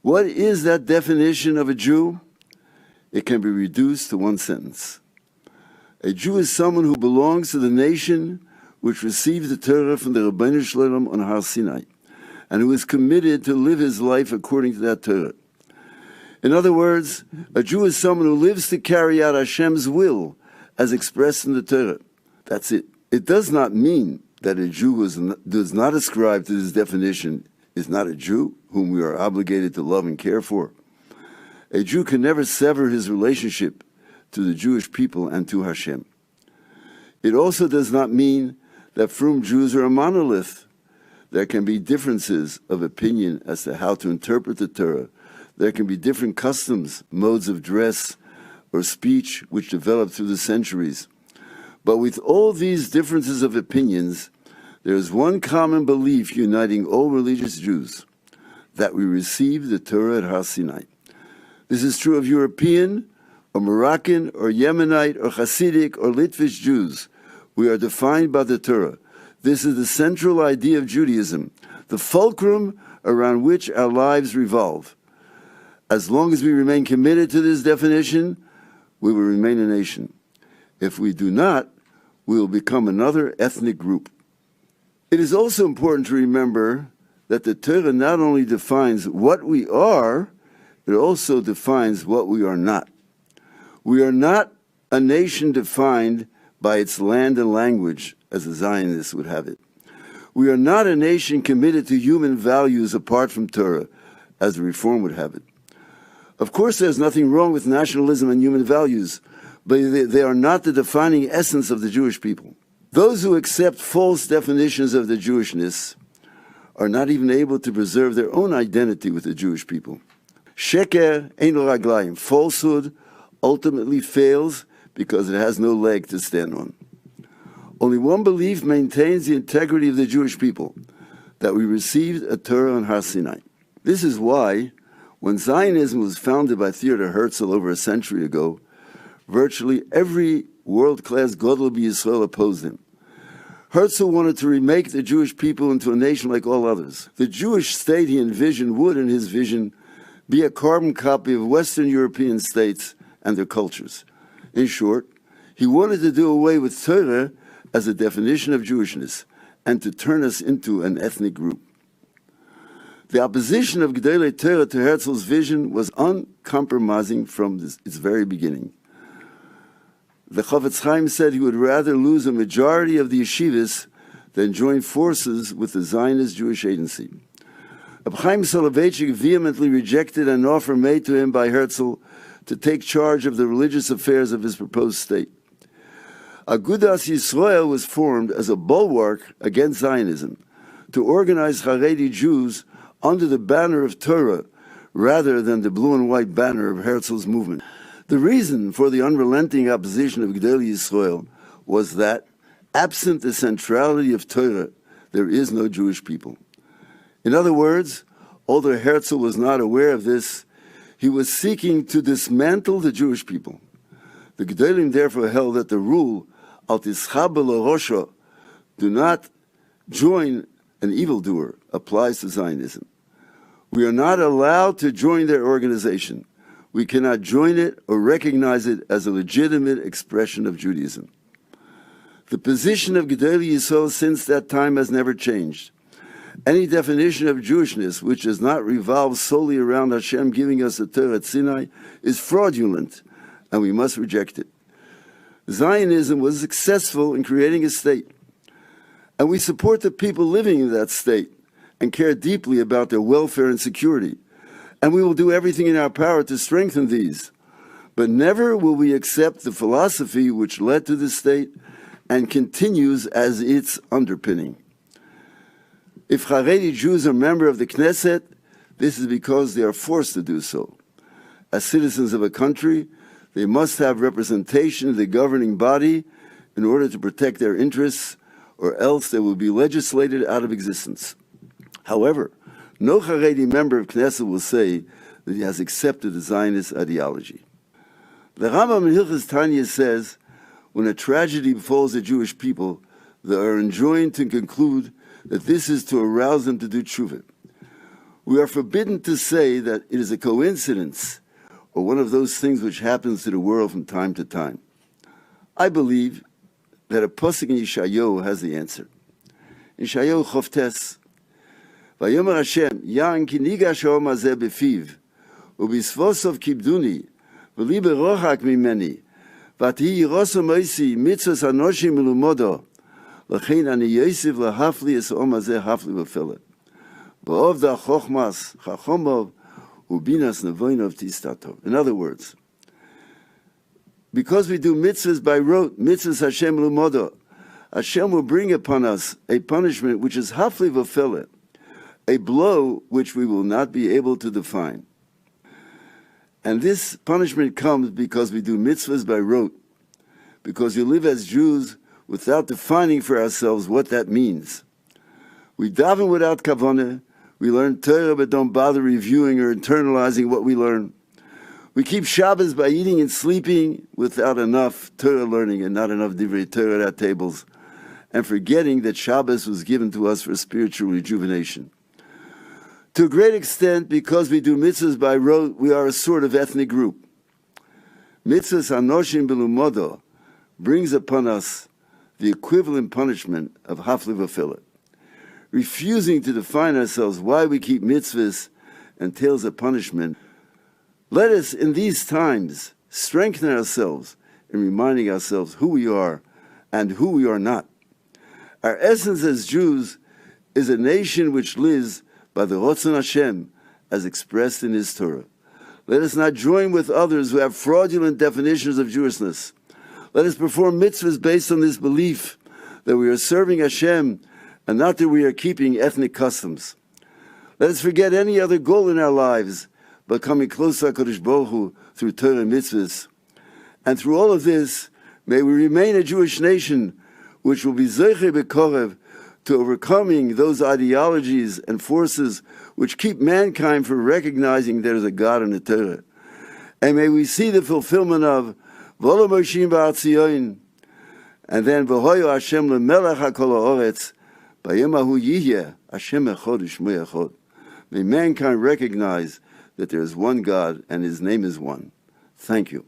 What is that definition of a Jew? It can be reduced to one sentence. A Jew is someone who belongs to the nation which received the Torah from the Rabbeinu Shalom on Har Sinai, and who is committed to live his life according to that Torah. In other words, a Jew is someone who lives to carry out Hashem's will as expressed in the Torah. That's it. It does not mean that a Jew who does not ascribe to this definition is not a Jew whom we are obligated to love and care for. A Jew can never sever his relationship to the Jewish people and to Hashem. It also does not mean that frum Jews are a monolith. There can be differences of opinion as to how to interpret the Torah. There can be different customs, modes of dress, or speech which develop through the centuries. But with all these differences of opinions, there is one common belief uniting all religious Jews, that we receive the Torah at Har Sinai. This is true of European, or Moroccan, or Yemenite, or Hasidic, or Litvish Jews. We are defined by the Torah. This is the central idea of Judaism, the fulcrum around which our lives revolve. As long as we remain committed to this definition, we will remain a nation. If we do not, we will become another ethnic group. It is also important to remember that the Torah not only defines what we are, it also defines what we are not. We are not a nation defined by its land and language, as the Zionists would have it. We are not a nation committed to human values apart from Torah, as the Reform would have it. Of course, there's nothing wrong with nationalism and human values, but they are not the defining essence of the Jewish people. Those who accept false definitions of the Jewishness are not even able to preserve their own identity with the Jewish people. Sheker ein lo raglayim. Falsehood ultimately fails because it has no leg to stand on. Only one belief maintains the integrity of the Jewish people, that we received a Torah on Har Sinai. This is why, when Zionism was founded by Theodor Herzl over a century ago, virtually every world-class Gadol b'Yisrael opposed him. Herzl wanted to remake the Jewish people into a nation like all others. The Jewish state he envisioned would, in his vision, be a carbon copy of Western European states and their cultures. In short, he wanted to do away with Torah as a definition of Jewishness and to turn us into an ethnic group. The opposition of Gedolei Torah to Herzl's vision was uncompromising from its very beginning. The Chavetz Chaim said he would rather lose a majority of the yeshivas than join forces with the Zionist Jewish Agency. Reb Chaim Soloveitchik vehemently rejected an offer made to him by Herzl to take charge of the religious affairs of his proposed state. Agudas Yisrael was formed as a bulwark against Zionism, to organize Haredi Jews under the banner of Torah rather than the blue and white banner of Herzl's movement. The reason for the unrelenting opposition of Gedolei Yisrael was that, absent the centrality of Torah, there is no Jewish people. In other words, although Herzl was not aware of this, he was seeking to dismantle the Jewish people. The Gedolim therefore held that the rule, Al tischab lo rosho, do not join an evildoer, applies to Zionism. We are not allowed to join their organization. We cannot join it or recognize it as a legitimate expression of Judaism. The position of Gedolei Yisrael since that time has never changed. Any definition of Jewishness which does not revolve solely around Hashem giving us the Torah at Sinai is fraudulent, and we must reject it. Zionism was successful in creating a state, and we support the people living in that state and care deeply about their welfare and security. And we will do everything in our power to strengthen these. But never will we accept the philosophy which led to this state and continues as its underpinning. If Haredi Jews are members of the Knesset, this is because they are forced to do so. As citizens of a country, they must have representation in the governing body in order to protect their interests, or else they will be legislated out of existence. However, no Haredi member of Knesset will say that he has accepted the Zionist ideology. The Rambam in Hilchos Tanya says, when a tragedy befalls the Jewish people, they are enjoined to conclude that this is to arouse them to do tshuva. We are forbidden to say that it is a coincidence or one of those things which happens to the world from time to time. I believe that a pasuk in Yeshayahu has the answer. In Yeshayahu Choftes, Vayomer Hashem, Yan ki nigash ha'om hazeh befiv, ubisvosov kibduni, v'li berochak mimeni, v'ati yiroso moisi mitzvos anoshim melumodo, l'chein ani yosef lahafli es ha'om hazeh hafli v'filet. V'ovda chochmas chachomov ubinas nevoinov tistato. In other words, because we do mitzvahs by rote, mitzvahs Hashem lumodo, Hashem will bring upon us a punishment which is hafli v'filet, a blow which we will not be able to define. And this punishment comes because we do mitzvahs by rote, because we live as Jews without defining for ourselves what that means. We daven without kavanah, we learn Torah but don't bother reviewing or internalizing what we learn. We keep Shabbos by eating and sleeping without enough Torah learning and not enough divrei Torah at our tables, and forgetting that Shabbos was given to us for spiritual rejuvenation. To a great extent, because we do mitzvahs by rote, we are a sort of ethnic group. Mitzvahs hanoshim belumodo brings upon us the equivalent punishment of hafli v'filet. Refusing to define ourselves why we keep mitzvahs entails a punishment. Let us, in these times, strengthen ourselves in reminding ourselves who we are and who we are not. Our essence as Jews is a nation which lives by the Rotzon Hashem as expressed in His Torah. Let us not join with others who have fraudulent definitions of Jewishness. Let us perform mitzvahs based on this belief that we are serving Hashem and not that we are keeping ethnic customs. Let us forget any other goal in our lives but coming closer to HaKadosh Baruch Hu through Torah and mitzvahs. And through all of this, may we remain a Jewish nation which will be zeicher b'korev to overcoming those ideologies and forces which keep mankind from recognizing there is a God in the Torah. And may we see the fulfillment of V'lo Moshim Ba'atzion, and then V'hoyo Hashem lemelech hakol ha'oretz, B'yom hahu yihyeh Hashem echad u'shmo echad. May mankind recognize that there is one God and His name is one. Thank you.